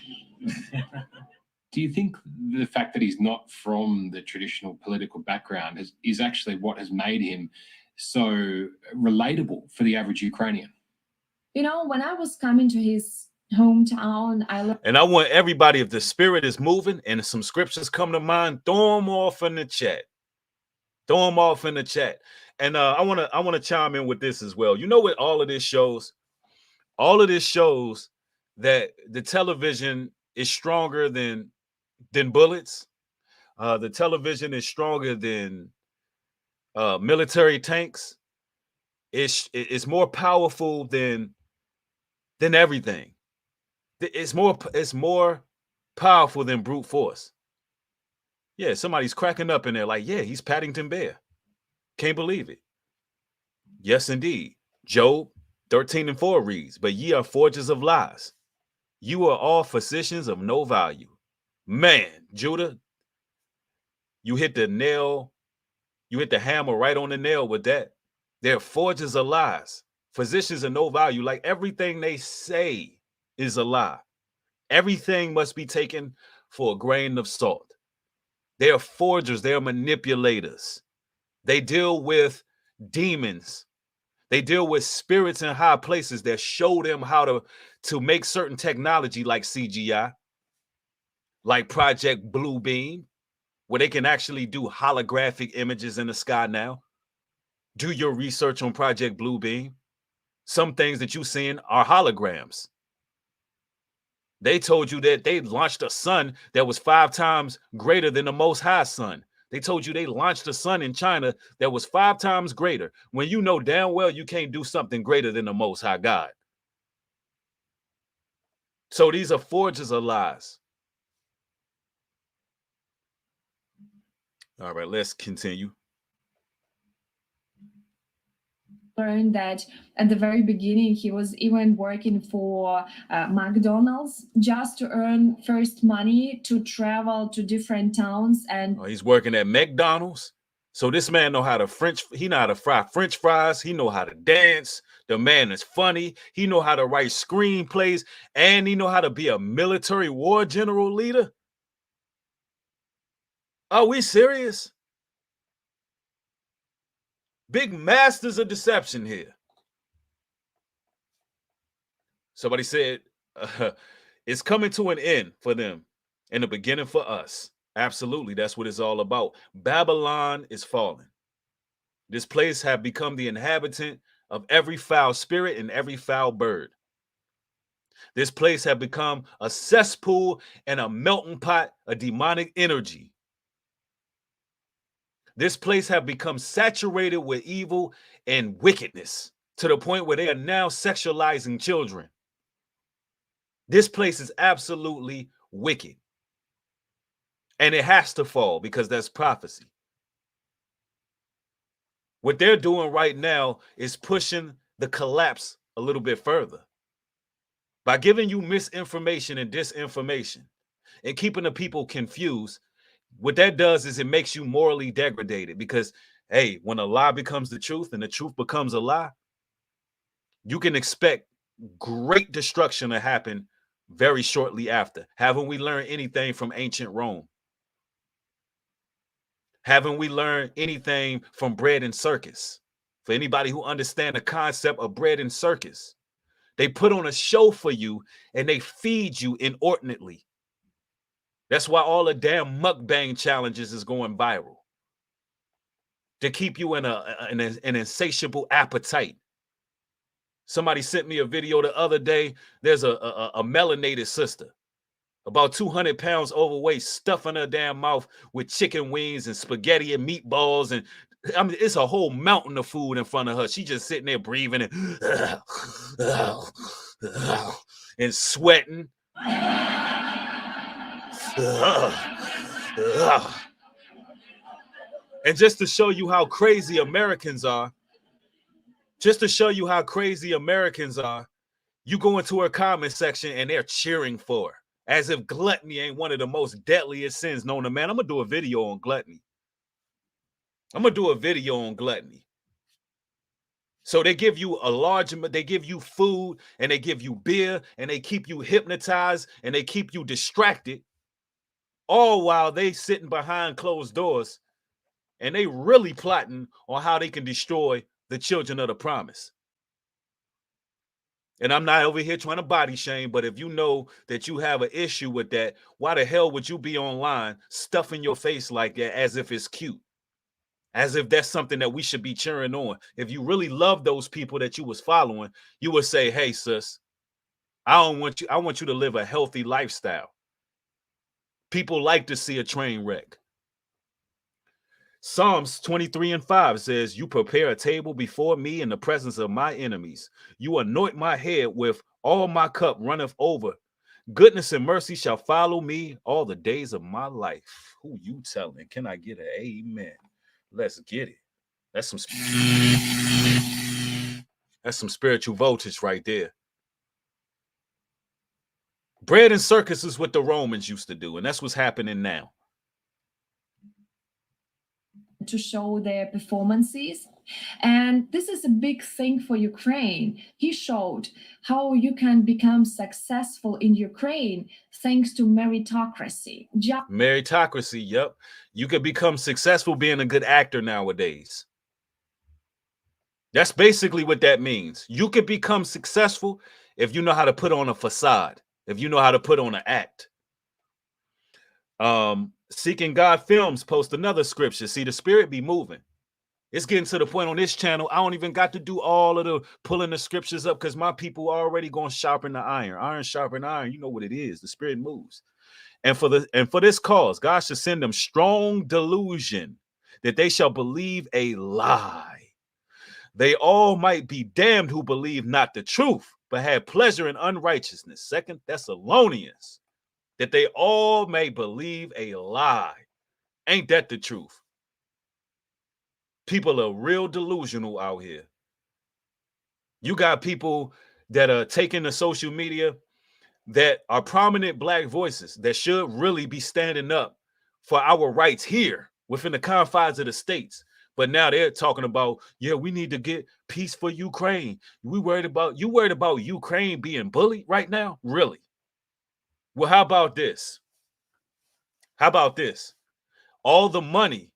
Do you think the fact that he's not from the traditional political background is actually what has made him so relatable for the average Ukrainian? You know, when I was coming to his hometown, and I want everybody, if the spirit is moving and some scriptures come to mind, throw them off in the chat. Throw them off in the chat. And I want to chime in with this as well. You know what all of this shows? All of this shows that the television is stronger than bullets. The television is stronger than military tanks. It's more powerful than everything. It's more powerful than brute force. Yeah, somebody's cracking up in there like, yeah, he's Paddington Bear. Can't believe it. Yes, indeed. Job 13:4 reads, but ye are forgers of lies. You are all physicians of no value. Man, Judah, you hit the nail. You hit the hammer right on the nail with that. They're forgers of lies. Physicians of no value. Like everything they say is a lie. Everything must be taken for a grain of salt. They are forgers. They are manipulators. They deal with demons. They deal with spirits in high places that show them how to make certain technology like CGI, like Project Bluebeam, where they can actually do holographic images in the sky now. Do your research on Project Bluebeam. Some things that you're seeing are holograms. They told you that they launched a sun that was 5 times greater than the Most High sun. They told you they launched a sun in China that was 5 times greater, when you know damn well you can't do something greater than the Most High God. So these are forgers of lies. All right, let's continue. Learned that at the very beginning he was even working for McDonald's just to earn first money to travel to different towns. And he's working at McDonald's. So this man know how to know how to fry French fries. He know how to dance. The man is funny. He know how to write screenplays, and he know how to be a military war general leader. Are we serious? Big masters of deception here. Somebody said it's coming to an end for them and the beginning for us. Absolutely, that's what it's all about. Babylon is falling. This place have become the inhabitant of every foul spirit and every foul bird. This place have become a cesspool and a melting pot of demonic energy. This place have become saturated with evil and wickedness to the point where they are now sexualizing children. This place is absolutely wicked. And it has to fall because that's prophecy. What they're doing right now is pushing the collapse a little bit further by giving you misinformation and disinformation and keeping the people confused. What that does is it makes you morally degraded, because, hey, when a lie becomes the truth and the truth becomes a lie, you can expect great destruction to happen very shortly after. Haven't we learned anything from ancient Rome? Haven't we learned anything from bread and circus? For anybody who understands the concept of bread and circus, they put on a show for you and they feed you inordinately. That's why all the damn mukbang challenges is going viral. To keep you in an insatiable appetite. Somebody sent me a video the other day. There's a melanated sister, about 200 pounds overweight, stuffing her damn mouth with chicken wings and spaghetti and meatballs. And I mean, it's a whole mountain of food in front of her. She just sitting there breathing and sweating. And just to show you how crazy Americans are, you go into her comment section and they're cheering for her, as if gluttony ain't one of the most deadliest sins known to man. I'm gonna do a video on gluttony. So they give you they give you food and they give you beer and they keep you hypnotized and they keep you distracted, all while they sitting behind closed doors and they really plotting on how they can destroy the children of the promise. And I'm not over here trying to body shame, but if you know that you have an issue with that, why the hell would you be online stuffing your face like that as if it's cute? as if that's something that we should be cheering on. If you really love those people that you was following, you would say, hey, sis, I want you to live a healthy lifestyle. People like to see a train wreck. Psalms 23:5 says, you prepare a table before me in the presence of my enemies. You anoint my head with all my cup runneth over. Goodness and mercy shall follow me all the days of my life. Who you telling? Can I get an amen? Let's get it. That's some spiritual voltage right there. Bread and circus is what the Romans used to do, and that's what's happening now. To show their performances. And this is a big thing for Ukraine. He showed how you can become successful in Ukraine thanks to meritocracy. Meritocracy, yep. You could become successful being a good actor nowadays. That's basically what that means. You could become successful if you know how to put on a facade, if you know how to put on an act. Seeking God Films post another scripture. See, the spirit be moving. It's getting to the point on this channel, I don't even got to do all of the pulling the scriptures up because my people are already going to sharpen the iron. Iron sharpen iron. You know what it is. The spirit moves. And for this cause, God should send them strong delusion that they shall believe a lie. They all might be damned who believe not the truth, but had pleasure in unrighteousness. 2 Thessalonians. That they all may believe a lie. Ain't that the truth? People are real delusional out here. You got people that are taking to social media that are prominent black voices that should really be standing up for our rights here within the confines of the states. But now they're talking about, yeah, we need to get peace for Ukraine. You worried about Ukraine being bullied right now? Really? Well, how about this? How about this? All the money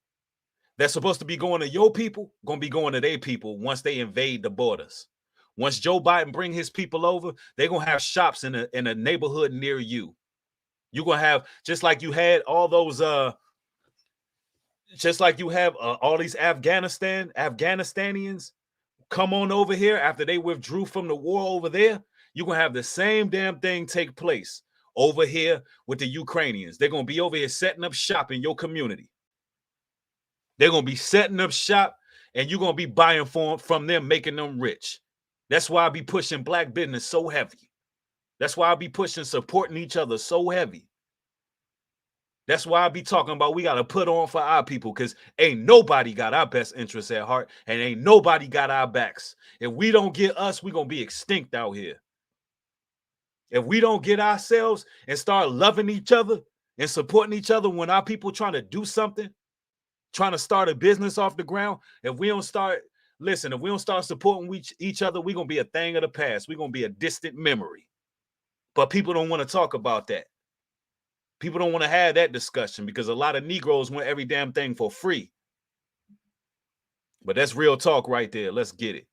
that's supposed to be going to your people, going to be going to their people once they invade the borders. Once Joe Biden bring his people over, they're going to have shops in a neighborhood near you. You're going to have, just like you had all those, just like you have all these Afghanistanians come on over here after they withdrew from the war over there. You're going to have the same damn thing take place over here with the Ukrainians. They're going to be over here setting up shop in your community. They're going to be setting up shop and you're going to be buying from them, making them rich. That's why I be pushing black business so heavy. That's why I be pushing supporting each other so heavy. That's why I be talking about we got to put on for our people because ain't nobody got our best interests at heart and ain't nobody got our backs. If we don't get us, we're going to be extinct out here. If we don't get ourselves and start loving each other and supporting each other when our people trying to do something, trying to start a business off the ground, if we don't start, listen, if we don't start supporting each other, we're going to be a thing of the past. We're going to be a distant memory. But people don't want to talk about that. People don't want to have that discussion because a lot of Negroes want every damn thing for free. But that's real talk right there. Let's get it.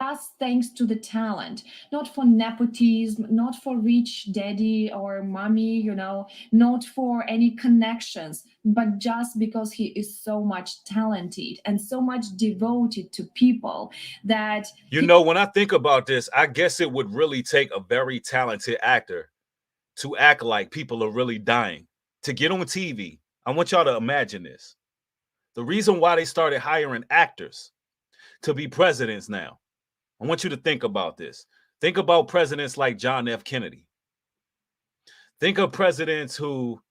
Us thanks to the talent, not for nepotism, not for rich daddy or mommy, you know, not for any connections, but just because he is so much talented and so much devoted to people that... You know, when I think about this, I guess it would really take a very talented actor to act like people are really dying, to get on TV. I want y'all to imagine this. The reason why they started hiring actors to be presidents now, I want you to think about this. Think about presidents like John F. Kennedy. Think of presidents who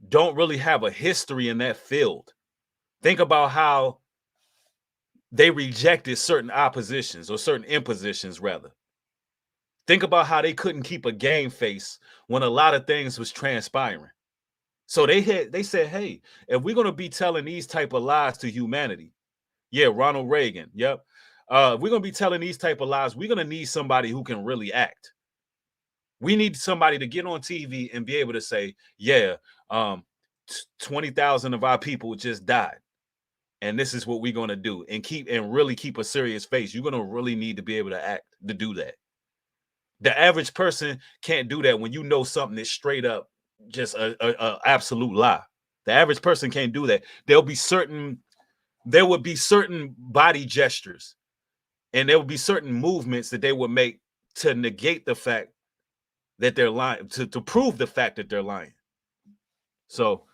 don't really have a history in that field. Think about how they rejected certain oppositions or certain impositions, rather. Think about how they couldn't keep a game face when a lot of things was transpiring. So they said, hey, if we're going to be telling these type of lies to humanity, yeah, Ronald Reagan, yep. If we're going to be telling these type of lies, we're going to need somebody who can really act. We need somebody to get on TV and be able to say, yeah, 20,000 of our people just died. And this is what we're going to do and really keep a serious face. You're going to really need to be able to act to do that. The average person can't do that when you know something is straight up just a absolute lie. The average person can't do that. There would be certain body gestures, and there would be certain movements that they would make to negate the fact that they're lying, to prove the fact that they're lying. So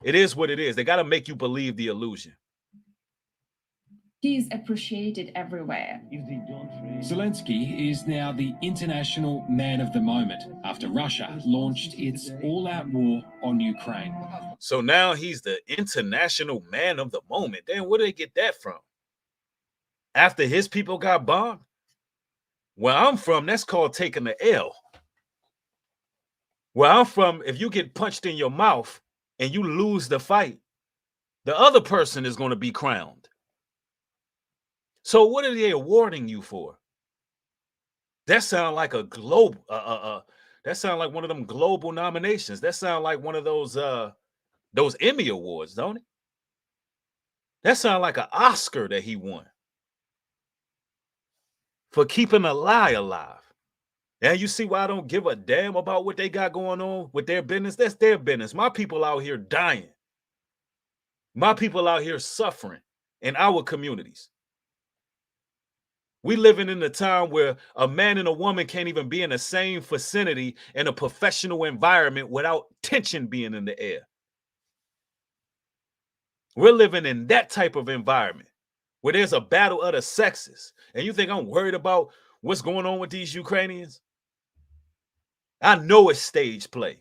it is what it is. They got to make you believe the illusion. He is appreciated everywhere. Zelensky is now the international man of the moment after Russia launched its all-out war on Ukraine. So now he's the international man of the moment. Damn, where did they get that from? After his people got bombed? Where I'm from, that's called taking the L. Where I'm from, if you get punched in your mouth and you lose the fight, the other person is going to be crowned. So what are they awarding you for? That sounds like a global, that sounds like one of them global nominations. That sounds like one of those Emmy Awards, don't it? That sounds like an Oscar that he won for keeping a lie alive. Now you see why I don't give a damn about what they got going on with their business. That's their business. My people out here dying. My people out here suffering in our communities. We living in a time where a man and a woman can't even be in the same vicinity in a professional environment without tension being in the air. We're living in that type of environment where there's a battle of the sexes. And you think I'm worried about what's going on with these Ukrainians? I know it's stage play.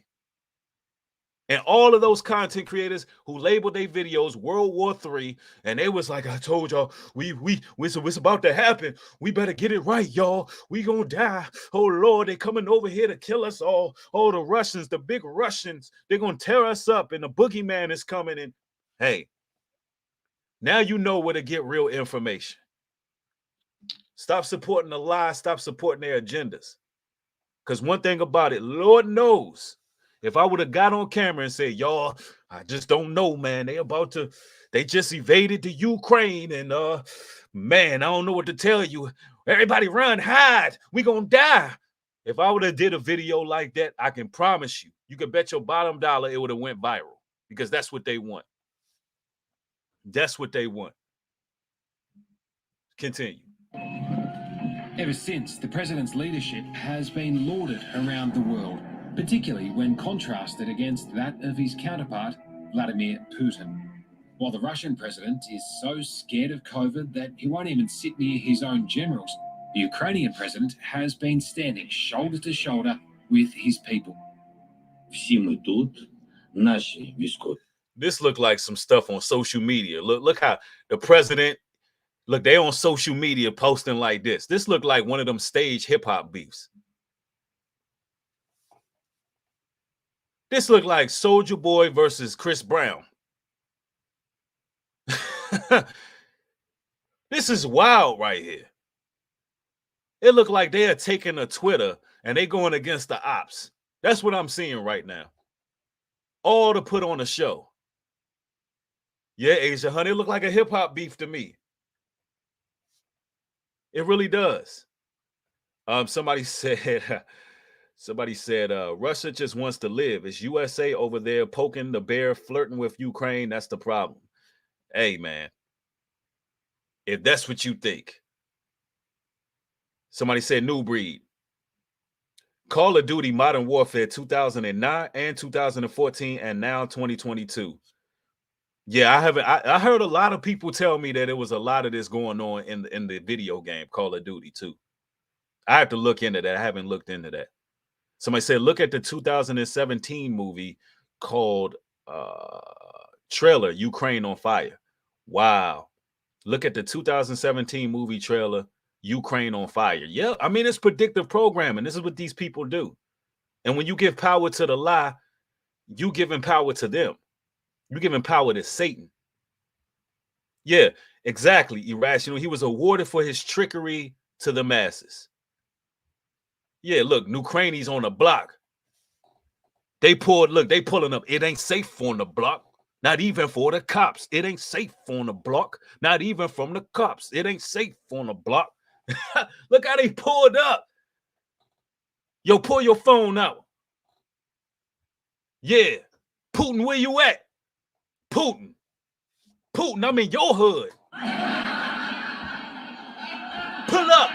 And all of those content creators who labeled their videos World War III, and they was like, I told y'all, it's about to happen. We better get it right, y'all. We gonna die. Oh, Lord, they coming over here to kill us all. Oh, the Russians, the big Russians, they're gonna tear us up, and the boogeyman is coming in. Hey, now you know where to get real information. Stop supporting the lies. Stop supporting their agendas. Because one thing about it, Lord knows, if I would have got on camera and said, y'all, I just don't know, man. They just invaded the Ukraine, and man, I don't know what to tell you. Everybody run, hide. We gonna die. If I would have did a video like that, I can promise you, you can bet your bottom dollar it would have went viral, because that's what they want. That's what they want. Continue. Ever since, the president's leadership has been lauded around the world, particularly when contrasted against that of his counterpart, Vladimir Putin. While the Russian president is so scared of COVID that he won't even sit near his own generals, the Ukrainian president has been standing shoulder to shoulder with his people. This looked like some stuff on social media. Look how the president, look, they on social media posting like this. This looked like one of them stage hip-hop beefs. This looked like Soulja Boy versus Chris Brown. This is wild right here. It looked like they are taking a Twitter and they going against the ops. That's what I'm seeing right now. All to put on a show. Yeah, Asia, honey, it looked like a hip-hop beef to me. It really does. Somebody said, Russia just wants to live. It's USA over there poking the bear, flirting with Ukraine. That's the problem. Hey, man, if that's what you think. Somebody said New Breed. Call of Duty Modern Warfare 2009 and 2014 and now 2022. Yeah, I heard a lot of people tell me that there was a lot of this going on in the video game Call of Duty too. I have to look into that. I haven't looked into that. Somebody said, look at the 2017 movie called trailer, Ukraine on Fire. Wow. Look at the 2017 movie trailer, Ukraine on Fire. Yeah, I mean, it's predictive programming. This is what these people do. And when you give power to the lie, you giving power to them. You're giving power to Satan. Yeah, exactly. Irrational. He was awarded for his trickery to the masses. Yeah, look, Ukrainians on the block. They pulling up. It ain't safe on the block. Not even for the cops. It ain't safe on the block. Not even from the cops. It ain't safe on the block. Look how they pulled up. Yo, pull your phone out. Yeah. Putin, where you at? Putin, I'm in your hood. Pull up.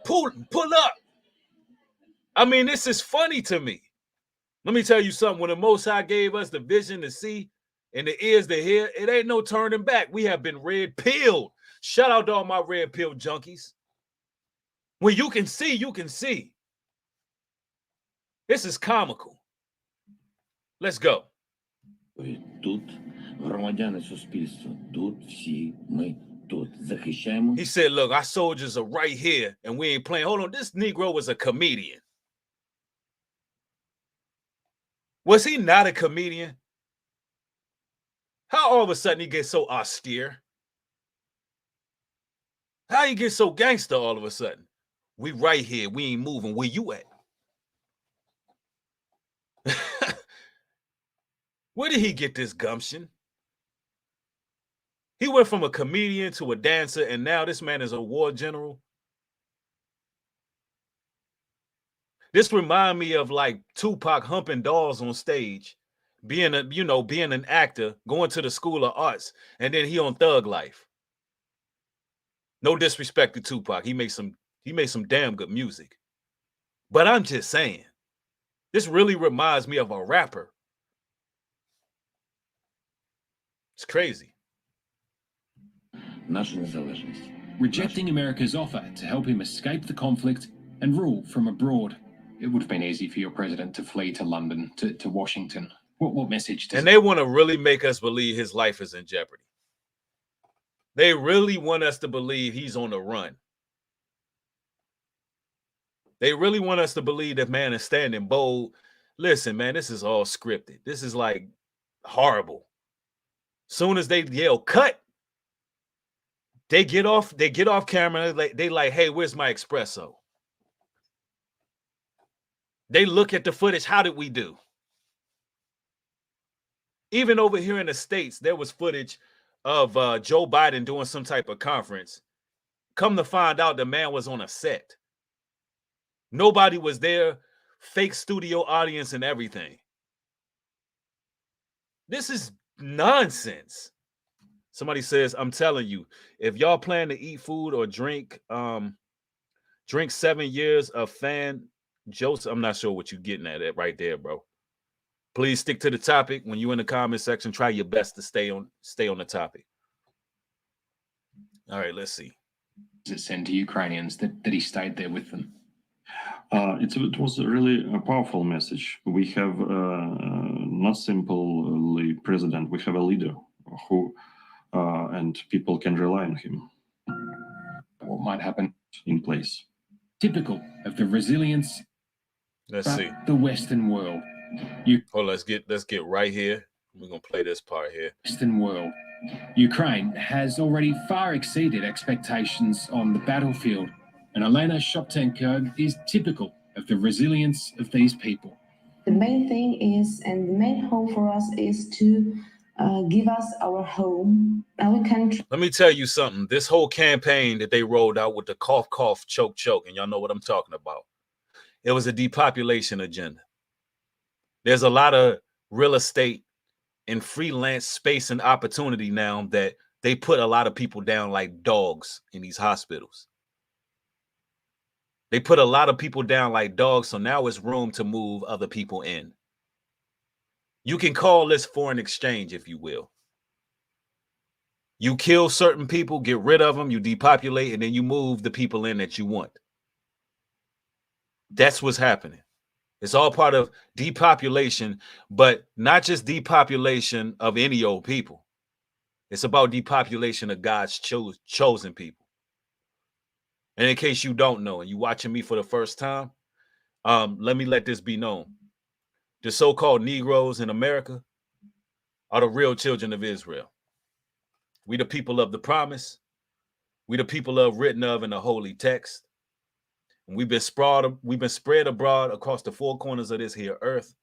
Pull up. I mean, this is funny to me. Let me tell you something. When the Most High gave us the vision to see and the ears to hear, it ain't no turning back. We have been red pilled. Shout out to all my red pill junkies. When you can see, you can see. This is comical. Let's go. Тут громадяни суспільства, тут всі ми тут захищаємо. He said, look, our soldiers are right here and we ain't playing. Hold on, this Negro was a comedian. Was he not a comedian? How all of a sudden he gets so austere? How he get so gangster all of a sudden? We right here, we ain't moving. Where you at? Where did he get this gumption? He went from a comedian to a dancer, and now this man is a war general. This remind me of like Tupac humping dolls on stage, being an actor, going to the School of Arts, and then he on Thug Life. No disrespect to Tupac. He made some damn good music. But I'm just saying, this really reminds me of a rapper. It's crazy. Rejecting America's offer to help him escape the conflict and rule from abroad. It would have been easy for your president to flee to London, to Washington. What message does... And they want to really make us believe his life is in jeopardy. They really want us to believe he's on the run. They really want us to believe that man is standing bold. Listen, man, this is all scripted. This is like horrible. Soon as they yell cut, they get off camera. They like, hey, where's my espresso? They look at the footage. How did we do? Even over here in the States, there was footage of Joe Biden doing some type of conference. Come to find out, the man was on a set. Nobody was there. Fake studio audience and everything. This is nonsense. Somebody says, I'm telling you, if y'all plan to eat food or drink 7 years of fan Joseph, I'm not sure what you're getting at it right there, bro. Please stick to the topic. When you're in the comment section, try your best to stay on the topic. All right, let's see. Does it send to Ukrainians that he stayed there with them? It was really a powerful message. We have not simply president, we have a leader who and people can rely on him. What might happen in place? Typical of the resilience. Let's see the Western world. Let's get right here. We're gonna play this part here. Western world. Ukraine has already far exceeded expectations on the battlefield, and Elena Shoptenko is typical of the resilience of these people. The main thing is, and the main hope for us is to give us our home, our country. Let me tell you something. This whole campaign that they rolled out with the cough, cough, choke, choke, and y'all know what I'm talking about. It was a depopulation agenda. There's a lot of real estate and freelance space and opportunity now that they put a lot of people down like dogs in these hospitals. They put a lot of people down like dogs, so now it's room to move other people in. You can call this foreign exchange, if you will. You kill certain people, get rid of them, you depopulate, and then you move the people in that you want. That's what's happening. It's all part of depopulation, but not just depopulation of any old people. It's about depopulation of God's chosen people. And in case you don't know, and you watching me for the first time, let me let this be known. The so-called Negroes in America are the real children of Israel. We the people of the promise. We the people of written of in the holy text. And we've been spread abroad across the four corners of this here earth.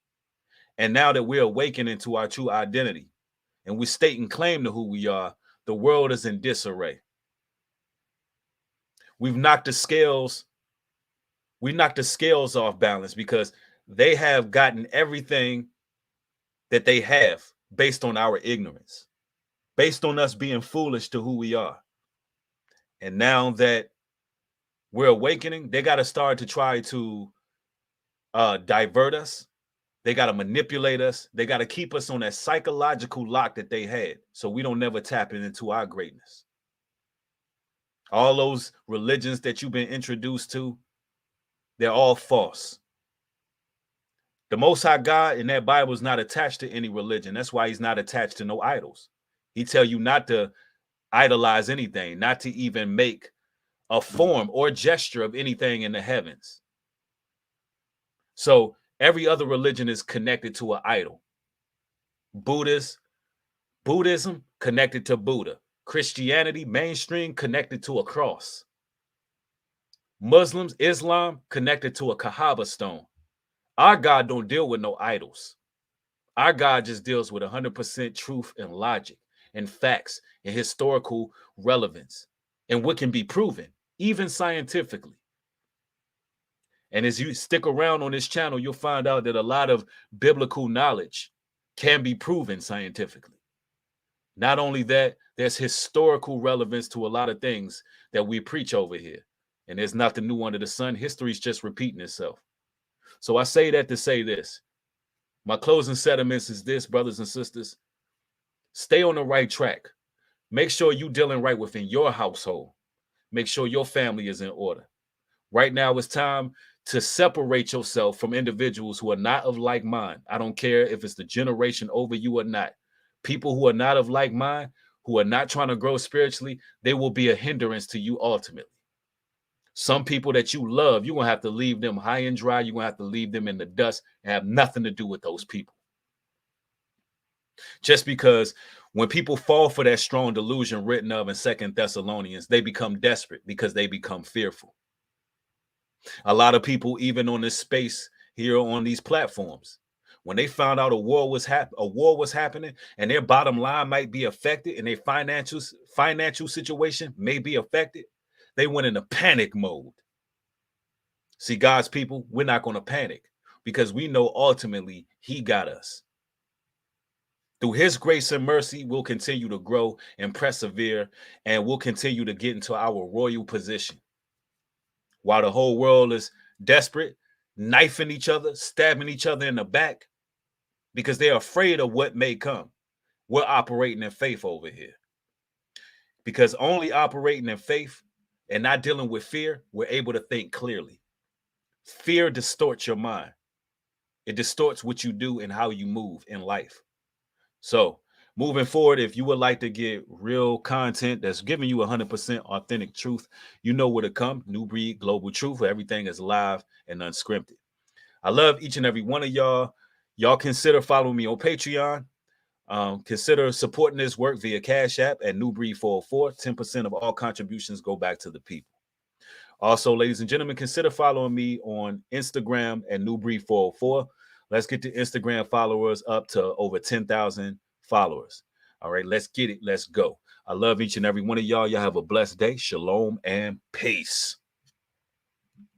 And now that we're awakening to our true identity and we're stating claim to who we are, the world is in disarray. We've knocked the scales off balance because they have gotten everything that they have based on our ignorance, based on us being foolish to who we are. And now that we're awakening, they got to start to try to divert us. They got to manipulate us. They got to keep us on that psychological lock that they had, so we don't never tap into our greatness. All those religions that you've been introduced to, they're all false. The Most High God in that Bible is not attached to any religion. That's why he's not attached to no idols. He tell you not to idolize anything, not to even make a form or gesture of anything in the heavens. So every other religion is connected to an idol. Buddhism connected to Buddha. Christianity, mainstream, connected to a cross. Muslims, Islam, connected to a Kaaba stone. Our God don't deal with no idols. Our God just deals with 100% truth and logic and facts and historical relevance and what can be proven, even scientifically. And as you stick around on this channel, you'll find out that a lot of biblical knowledge can be proven scientifically. Not only that, there's historical relevance to a lot of things that we preach over here. And there's nothing new under the sun. History's just repeating itself. So I say that to say this. My closing sentiments is this, brothers and sisters. Stay on the right track. Make sure you're dealing right within your household. Make sure your family is in order. Right now, it's time to separate yourself from individuals who are not of like mind. I don't care if it's the generation over you or not. People who are not of like mind, who are not trying to grow spiritually, they will be a hindrance to you ultimately. Some people that you love, you're going to have to leave them high and dry. You're going to have to leave them in the dust and have nothing to do with those people. Just because when people fall for that strong delusion written of in 2 Thessalonians, they become desperate because they become fearful. A lot of people, even on this space here on these platforms, when they found out a war was happening and their bottom line might be affected and their financial situation may be affected, they went into panic mode. See, God's people, we're not going to panic because we know ultimately he got us. Through his grace and mercy, we'll continue to grow and persevere, and we'll continue to get into our royal position. While the whole world is desperate, knifing each other, stabbing each other in the back, because they're afraid of what may come. We're operating in faith over here. Because only operating in faith and not dealing with fear, we're able to think clearly. Fear distorts your mind. It distorts what you do and how you move in life. So moving forward, if you would like to get real content that's giving you 100% authentic truth, you know where to come. New Breed Global Truth, where everything is live and unscripted. I love each and every one of y'all. Y'all consider following me on Patreon. Consider supporting this work via Cash App at New Breed 404. 10% of all contributions go back to the people. Also, ladies and gentlemen, consider following me on Instagram at New Breed 404. Let's get the Instagram followers up to over 10,000 followers. All right, let's get it. Let's go. I love each and every one of y'all. Y'all have a blessed day. Shalom and peace.